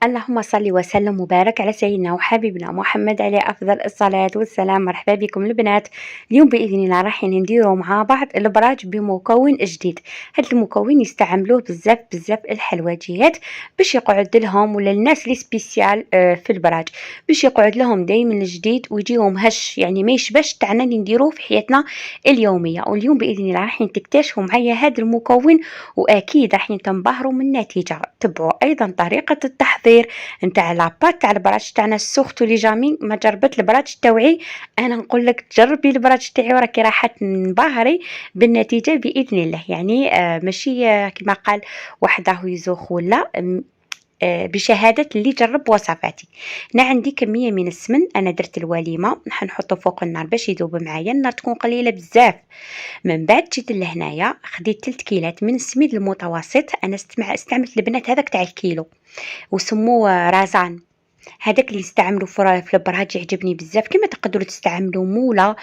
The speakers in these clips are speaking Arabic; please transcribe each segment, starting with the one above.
اللهم صل وسلم وبارك على سيدنا وحبيبنا محمد عليه أفضل الصلاة والسلام. مرحبا بكم البنات. اليوم بإذن الله راح نديروا مع بعض البراج بمكون جديد. هذا المكون يستعملوه بزاف الحلويات باش يقعد لهم ولا الناس لي سبيسيال في البراج باش يقعد لهم دائما جديد ويجيهم هش، يعني ما يشبهش تاعنا اللي نديروه في حياتنا اليومية. واليوم بإذن الله راح تكتشفوا معايا هذا المكون وأكيد راح تنبهروا من النتيجة. تبعوا أيضا طريقة التحضير نتاع لاباط تاع البراج تاعنا السوختو لي جامي ما جربت البراج تاوعي. انا نقول لك جربي البراج تاعي وراكي راح تنبهري بالنتيجه باذن الله. يعني ماشي كما قال وحده يزوخ ولا بشهادة اللي جرب وصفاتي. هنا عندي كمية من السمن، أنا درت الوليمة حنحطه فوق النار باش يذوب معايا، النار تكون قليلة بزاف. من بعد جيت لهنايا خديت 3 كيلات من السميد المتوسط، أنا استعملت البنات هذاك تاع الكيلو وسموه رازان. هذاك اللي نستعملو في البراج يعجبني بزاف. كما تقدروا تستعملوا مولا،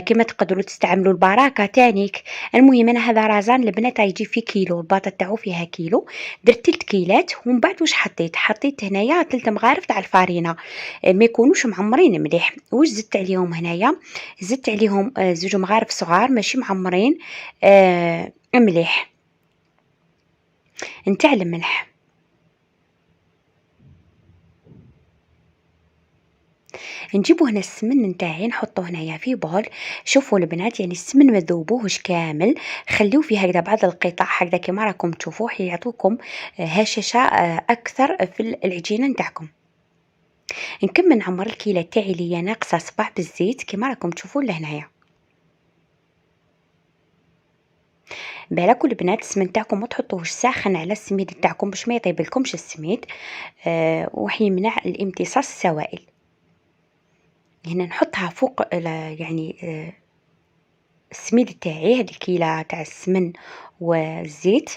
كما تقدروا تستعملوا البراكه تانيك. المهم انا هذا رازان البنات يجي فيه كيلو، الباطه تاعو فيها كيلو. درت 3 كيلات ومن بعد واش حطيت هنايا 3 مغارف تاع الفارينه، ما يكونوش معمرين مليح. واش زدت عليهم هنايا؟ زدت عليهم 2 مغارف صغار ماشي معمرين مليح نتاع الملح. نجيبو هنا السمن نتاعي نحطوه هنايا في بول. شوفوا البنات يعني السمن ما تذوبوهش كامل، خليو فيه هكذا بعض القطع هكذا كما راكم تشوفوا يعطوكم هشاشة اكثر في العجينه نتاعكم. نكمل نعمر الكيله تاعي اللي ناقصه صباع بالزيت كما راكم تشوفوا لهنايا. بالك البنات السمن تاعكم ما تحطوهش ساخن على السميد تاعكم باش ما يطيبلكمش السميد ويمنع الامتصاص السوائل. هنا نحطها فوق يعني السميد تاعي، هذه الكيله تاع السمن والزيت،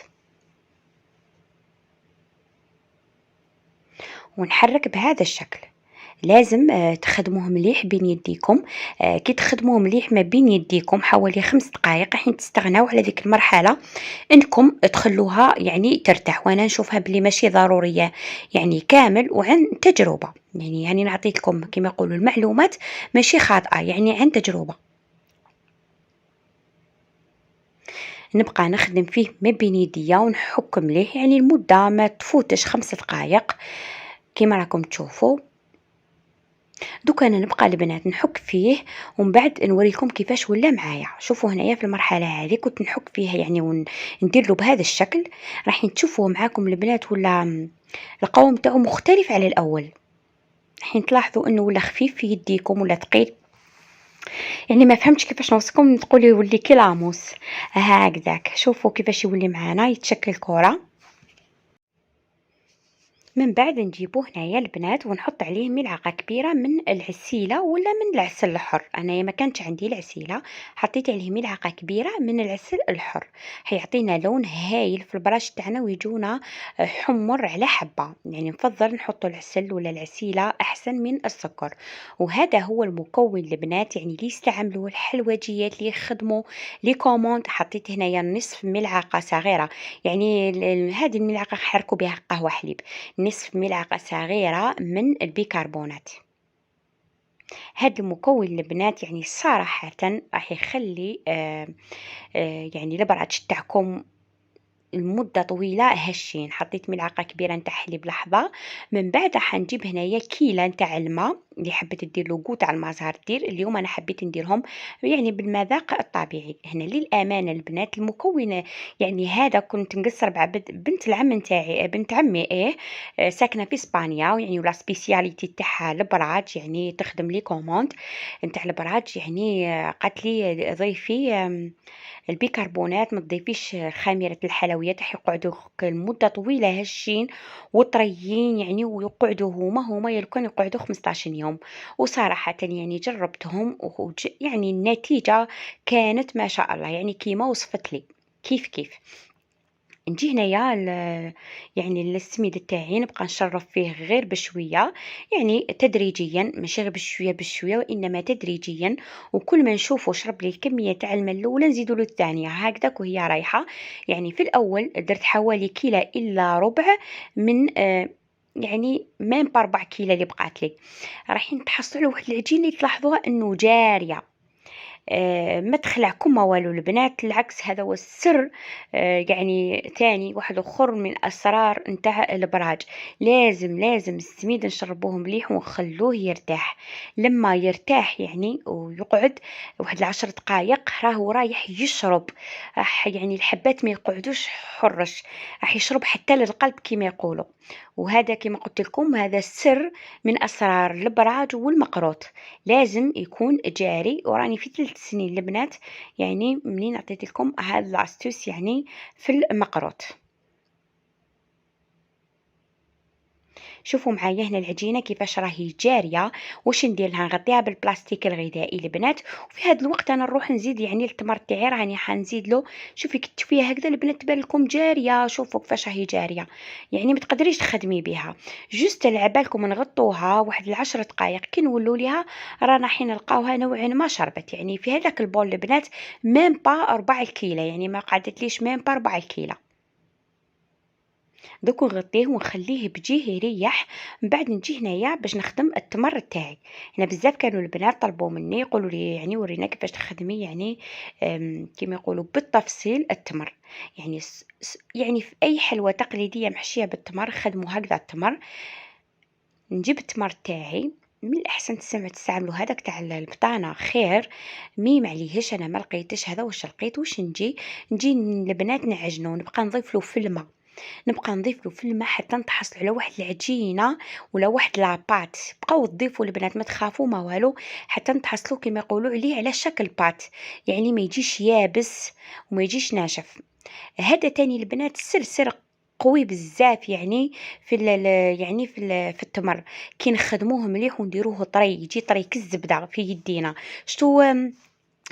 ونحرك بهذا الشكل. لازم تخدموه مليح بين يديكم. كي تخدموه مليح ما بين يديكم حوالي 5 دقائق حين تستغناو على ذيك المرحله انكم تخلوها يعني ترتاح. وانا نشوفها بلي ماشي ضروريه يعني كامل، وعن تجربه يعني نعطيت لكم كما يقولوا المعلومات ماشي خاطئه يعني عن تجربه. نبقى نخدم فيه ما بين يديا ونحك مليح يعني المده ما تفوتش 5 دقائق كما راكم تشوفوا. دوكا انا نبقى البنات نحك فيه ومن بعد نوريكم كيفاش ولا معايا. شوفوا هنايا في المرحله هذه كنت نحك فيه يعني وندير له بهذا الشكل. راح تشوفوا معاكم البنات ولا القوام تاعو مختلف على الاول. حين تلاحظوا انه ولا خفيف في يديكم ولا ثقيل، يعني ما فهمتش كيفاش نوصفكم تقولوا يولي كي لاموس هكذاك. شوفوا كيفاش يولي معنا يتشكل كره. من بعد نجيبوه هنايا البنات ونحط عليه ملعقه كبيره من العسيله ولا من العسل الحر. انايا ما كانش عندي العسيله، حطيت عليه ملعقه كبيره من العسل الحر. حيعطينا لون هايل في البراش تاعنا ويجونا حمر على حبه. يعني نفضل نحط العسل ولا العسيله احسن من السكر. وهذا هو المكون البنات يعني اللي يستعملوه الحلوجيات اللي يخدموا لي كوموند. حطيت هنايا نصف ملعقه صغيره، يعني هذه الملعقه حركوا بها قهوه حليب، نصف ملعقة صغيرة من البيكربونات. هذا المكون البنات يعني صراحة راح يخلي يعني البراج تاعكم المدة طويلة هشين. حطيت ملعقة كبيرة نتاع حليب لحظة. من بعد حنجيب هنايا كيلة نتاع الماء، اللي حبيت دير له قوت على المزهر دير. اليوم انا حبيت نديرهم يعني بالمذاق الطبيعي. هنا للامانه البنات المكون يعني هذا كنت نقصر بنت العم نتاعي، بنت عمي ساكنه في اسبانيا، يعني ولا سبيسياليتي تاعها البراج يعني تخدم لي كوموند نتاع البراج. يعني قالت لي ضيفي البيكربونات ما تضيفيش خميرة الحلويات راح يقعدوا المدة طويلة هشين وطريين يعني ويقعدوا هما يلكن يقعدوا 15 يوم. وصراحة يعني جربتهم يعني النتيجة كانت ما شاء الله يعني كيما وصفت لي كيف نجي هنايا يعني السميد تاعي نبقى نشرف فيه غير بشويه، يعني تدريجيا ماشي غير بشويه وانما تدريجيا. وكل ما نشوفه شرب لي الكميه تاع الماء الاولى نزيدوا له الثانيه هكذاك وهي رايحه. يعني في الاول درت حوالي كيلة الا ربع من يعني ميم با 4 كيلو اللي بقات لي، رايحين تحصلوا على واحد العجينة اللي تلاحظوها إنه جارية. ما تخلعكم ما والو البنات، العكس هذا هو السر. يعني تاني واحد اخر من اسرار نتاع الابراج، لازم السميد نشربوه مليح ونخلوه يرتاح. لما يرتاح يعني ويقعد واحد 10 دقائق راهو رايح يشرب، راح يعني الحبات ما يقعدوش حرش، راح يشرب حتى للقلب كما يقولوا. وهذا كما قلت لكم هذا السر من اسرار الابراج والمقروط، لازم يكون جاري. وراني في 3 سنين البنات يعني منين عطيت لكم هذا الاستوس يعني في المقروط. شوفوا معايا هنا العجينه كيفاش راهي جاريه. واش ندير لها؟ نغطيها بالبلاستيك الغذائي البنات، وفي هذا الوقت انا نروح نزيد يعني التمر تاعي راني حنزيد له. شوفي كي تشوفيها هكذا البنات تبان لكم جاريه، شوفوا كيفاش راهي جاريه، يعني ما تقدريش تخدمي بها. جوست على بالكم نغطوها واحد 10 دقائق، كي نولوا ليها رانا حين نلقاوها نوعا ما شربت. يعني في هذاك البول البنات ميم با 4 كيلو، يعني ما قعدتليش ميم با 4 كيلو. دوك نغطيه ونخليه بجيه يريح. من بعد نجي هنايا باش نخدم التمر تاعي. هنا بزاف كانوا البنات طلبوا مني يقولوا لي يعني ورينا كيفاش تخدمي يعني كما يقولوا بالتفصيل التمر. يعني يعني في اي حلوه تقليديه محشيه بالتمر خدموا هكذا التمر. نجيب التمر تاعي، من الاحسن تستعملوا هذاك تاع البطانه خير، ميم عليهش انا ما لقيتش هذا. واش لقيت؟ واش نجي البنات نعجنو، نبقى نضيف له في الماء، نبقى نضيف له في الماء حتى نتحصل على واحد العجينه ولا واحد لاباط. بقاو تضيفوا البنات ما تخافوا ما والو حتى نتحصلوا كما يقولوا عليه على شكل بات، يعني ما يجيش يابس وما يجيش ناشف. هذا تاني البنات سر قوي بزاف يعني في يعني في التمر. كي نخدموه مليح ونديروه طري يجي طري كالزبده في يدينا. شتو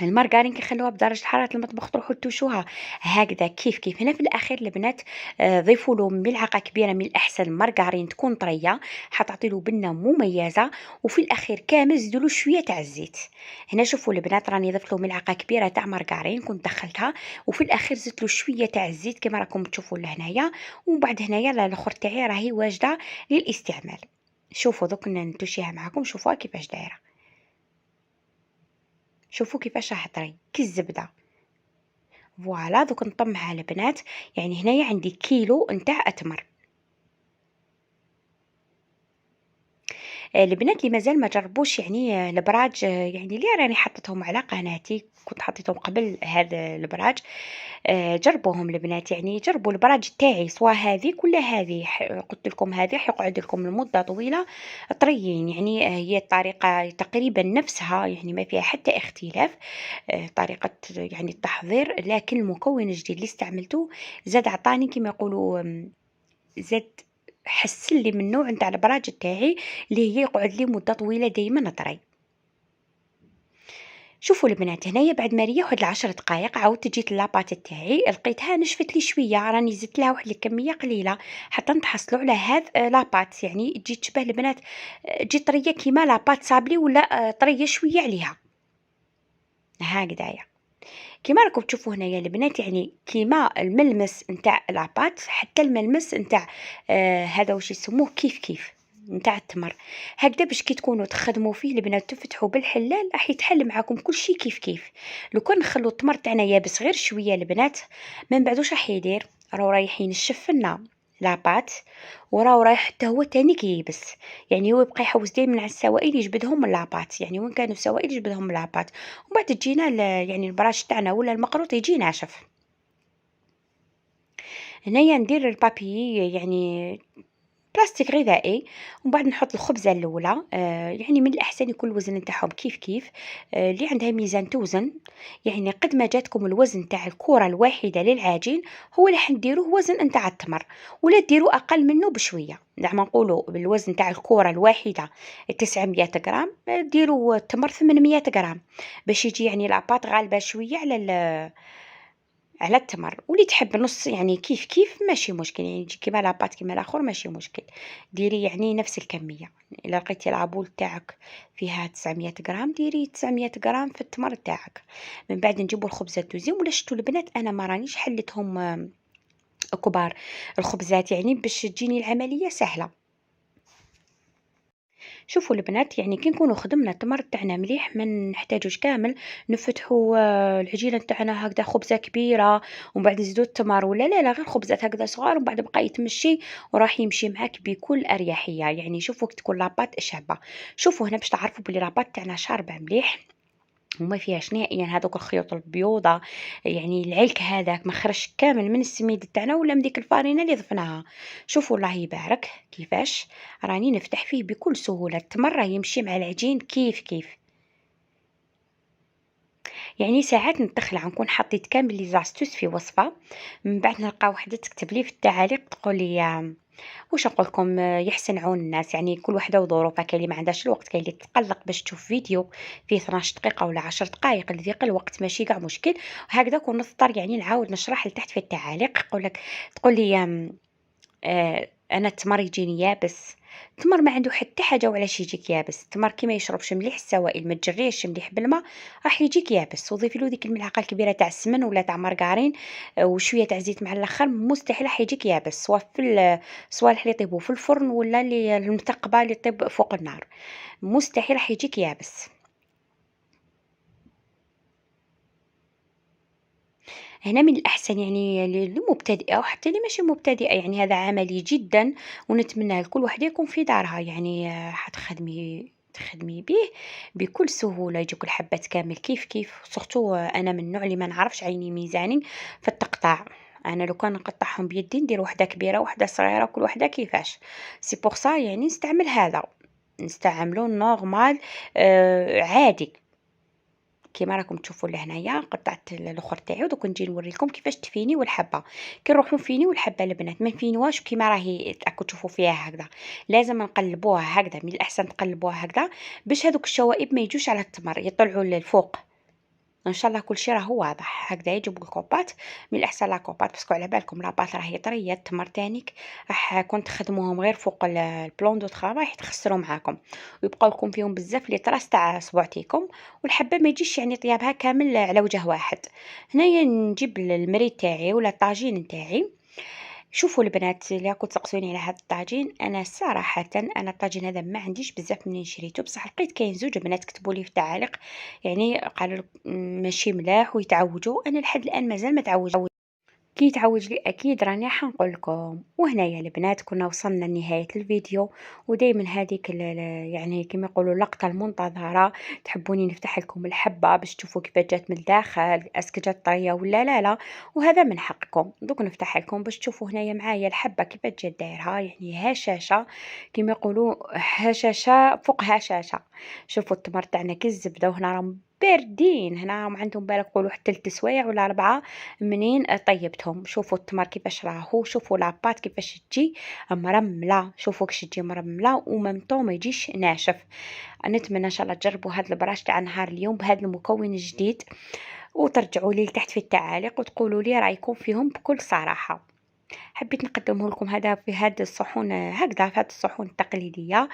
المارغرين كيخلوها بدرجة حرارة المطبخ تروحوا تشوها هكذا كيف هنا في الأخير البنات. ضيفوا له ملعقة كبيرة من الأحسن مارغرين تكون طرية، حتعطي له بنة مميزة. وفي الأخير كامل زيدوا له شوية تاع الزيت. هنا شوفوا البنات راني ضفت له ملعقة كبيرة تاع مارغرين كنت دخلتها، وفي الأخير زدت له شوية تاع الزيت كما راكم تشوفوا لهنايا. ومن بعد هنايا الاخر تاعي راهي واجدة للاستعمال. شوفوا دوك نتوشيها معكم، شوفوها كيفاش دايرة، شوفوا كيفاش راح طري كي الزبده. فوالا دوك نطمها البنات. يعني هنايا عندي كيلو نتاع اتمر. البنات اللي مازال ما جربوش يعني البراج، يعني اللي راني حطيتهم على قناتي كنت حطيتهم قبل هذا البراج. جربوهم البنات، يعني جربوا البراج تاعي سواء هذه ولا هذه. قلت لكم هذه حيقعد لكم لمده طويله طريين. يعني هي الطريقه تقريبا نفسها، يعني ما فيها حتى اختلاف. طريقه يعني التحضير، لكن المكون الجديد اللي استعملته زاد عطاني كما يقولوا زاد حسن لي من نوع نتاع البراج تاعي اللي هي يقعد لي مده طويله دائما طري. شوفوا البنات هنايا بعد ما ريح واحد 10 دقائق عاودت جيت لاباط تاعي لقيتها نشفت لي شويه، راني زدت لها واحد الكميه قليله حتى نتحصلوا على هذا لاباط يعني تجي تشبه البنات، تجي طريه كيما لاباط صابلي ولا طريه شويه عليها هكذايا. كيما راكم تشوفوا هنايا البنات يعني كيما الملمس نتاع لاباط حتى الملمس نتاع هذا واش يسموه كيف نتاع التمر. هكذا باش كي تكونوا تخدموا فيه البنات تفتحوا بالحلال راح يتحل معكم كل شيء كيف. لو كان نخلو التمر تاعنا يابس غير شويه البنات من بعد واش راح يدير؟ راهو رايح ينشف لنا لاباط، وراهو رايح حتى هو تاني كيبس. يعني هو يبقى يحوس دائما على السوائل يجبدهم من لاباط، يعني وين كانوا السوائل يجبدهم من لاباط. ومن بعد تجينا يعني البراش تاعنا ولا المقروط يجي ناشف. هنايا ندير البابي يعني بلاستيك غذائي، ومن بعد نحط الخبزة الأولى. يعني من الأحسن يكون الوزن نتاعهم كيف. اللي عندها ميزان توزن، يعني قد ما جاتكم الوزن تاع الكرة الواحدة للعجين هو اللي حنديروه وزن نتاع التمر، ولا ديروا أقل منه بشوية. زعما نقولوا بالوزن تاع الكرة الواحدة 900 غرام، ديروا التمر 800 غرام باش يجي يعني لاباط غالبة شوية على التمر. واللي تحب نص يعني كيف ماشي مشكل، يعني يجي كيما لاباط كيما الاخر ماشي مشكل. ديري يعني نفس الكميه. الا لقيتي العبول تاعك فيها 900 غرام ديري 900 غرام في التمر تاعك. من بعد نجيبوا الخبزه توزيم. ولا شفتوا البنات انا ما رانيش حلتهم كبار الخبزات يعني باش تجيني العمليه سهله. شوفوا البنات، يعني كي نكونوا خدمنا التمر تاعنا مليح ما نحتاجوش كامل نفتحوا العجينه تاعنا هكذا خبزه كبيره ومن بعد نزيدوا التمر، ولا لا غير خبزات هكذا صغار ومن بعد بقى يتمشي وراح يمشي معاك بكل اريحيه. يعني شوفوا كي تكون لاباط شابه. شوفوا هنا باش تعرفوا بلي لاباط تاعنا شاربه مليح وما فيهاش نهائيًا هاذوك الخيوط البيوضة، يعني العلك هذاك ما خرجش كامل من السميد تاعنا ولا من ديك الفارينة اللي ضفناها. شوفوا الله يبارك كيفاش راني نفتح فيه بكل سهولة، التمر راه يمشي مع العجين كيف كيف. يعني ساعات نتخلع نكون حطيت كامل لي زاستوس في وصفة، من بعد نلقى وحدة تكتب لي في التعاليق تقول لي واش نقول لكم يحسن عون الناس، يعني كل وحده وظروفها، كاين اللي ما عندهاش الوقت، كاين اللي تتقلق باش تشوف فيديو فيه 12 دقيقة ولا 10 دقايق، اللي يضيق الوقت ماشي كاع مشكل. هكذاك ونضطر يعني نعاود نشرح لتحت في التعاليق، تقول لي أنا التمر يجيني يابس. التمر ما عنده حتى حاجة وعلاش يجيك يابس، التمر كي ما يشربش مليح السوائل ما تجريهش مليح بالما راح يجيك يابس. وضيفي له ديك الملعقة الكبيرة تاع السمن ولا تاع مارغرين وشوية تاع زيت مع الآخر، مستحيل راح يجيك يابس، سوا في الصوالح اللي يطيبوا في الفرن ولا اللي المثقبة اللي يطيب فوق النار، مستحيل راح يجيك يابس. هنا من الأحسن يعني للمبتدئة وحتى اللي ماشي مبتدئة، يعني هذا عملي جدًا ونتمناه لكل وحدة يكون في دارها، يعني تخدمي به بكل سهولة، يجيوك الحبات كامل كيف كيف. سورتو أنا من النوع اللي ما نعرفش عيني ميزاني في التقطاع، أنا لو كان نقطعهم بيدي ندير وحدة كبيرة وحدة صغيرة كل وحدة كيفاش. سي بور سا يعني نستعمل هذا، نستعملو نورمال عادي. كيما راكم تشوفوا لهنايا قطعت الاخر تاعي ودوك نجي نوريكم كيفاش تفيني والحبه. كي نروحوا نفينيو الحبه البنات ما نفينوهاش كيما راهي راكم تشوفوا فيها هكذا، لازم نقلبوها هكذا، من الاحسن تقلبوها هكذا باش هذوك الشوائب ما يجوش على التمر يطلعوا للفوق. إن شاء الله كل شيء راهو واضح. هكذا يجيبوا الكوبات، من الأحسن لاكوبات باسكو على بالكم لاباط راهي طرية، التمر تانيك راح كون تخدموهم غير فوق البلون دو طرافاي راح تخسروا معاكم ويبقاو لكم فيهم بزاف لي طراس تاع صبعتيكم، والحبة ما يجيش يعني طيابها كامل على وجه واحد. هنايا نجيب المريد تاعي ولا الطاجين نتاعي. شوفوا البنات اللي راكم تسقسوني على هذا الطاجين، انا صراحه انا الطاجين هذا ما عنديش بزاف منين شريته، بصح لقيت كاين زوج بنات كتبوا لي في التعاليق يعني قالوا ماشي ملاح ويتعوجوا، انا لحد الان مازال ما تعوجت. كي يتعوج لي اكيد راني حنقول لكم. وهنايا البنات كنا وصلنا لنهايه الفيديو، ودائما هذيك يعني كما يقولوا اللقطه المنتظره، تحبوني نفتح لكم الحبه باش تشوفوا كيف جات من الداخل اسكو جات طريه ولا لا، وهذا من حقكم. دوك نفتح لكم باش تشوفوا هنايا معايا الحبه كيف جات دايرها، يعني هشاشه كما يقولوا، هشاشه فوق هشاشه. شوفوا التمر تاعنا كالزبده، وهنا راهم باردين، هنا راهم عندهم بالك قولوا حتى 3 سوايع ولا 4 منين طيبتهم. شوفوا التمر كيفاش راهو، شوفوا لاباط كيفاش تجي مرمله، شوفوا كيفاش تجي مرمله وممطو ما يجيش ناشف. نتمنى ان شاء الله تجربوا هذا البراش تاع نهار اليوم بهذا المكون الجديد، وترجعوا لي لتحت في التعاليق وتقولوا لي رايكم فيهم بكل صراحه. حبيت نقدمه لكم هذا في هذه الصحون هكذا، في هذه الصحون التقليديه،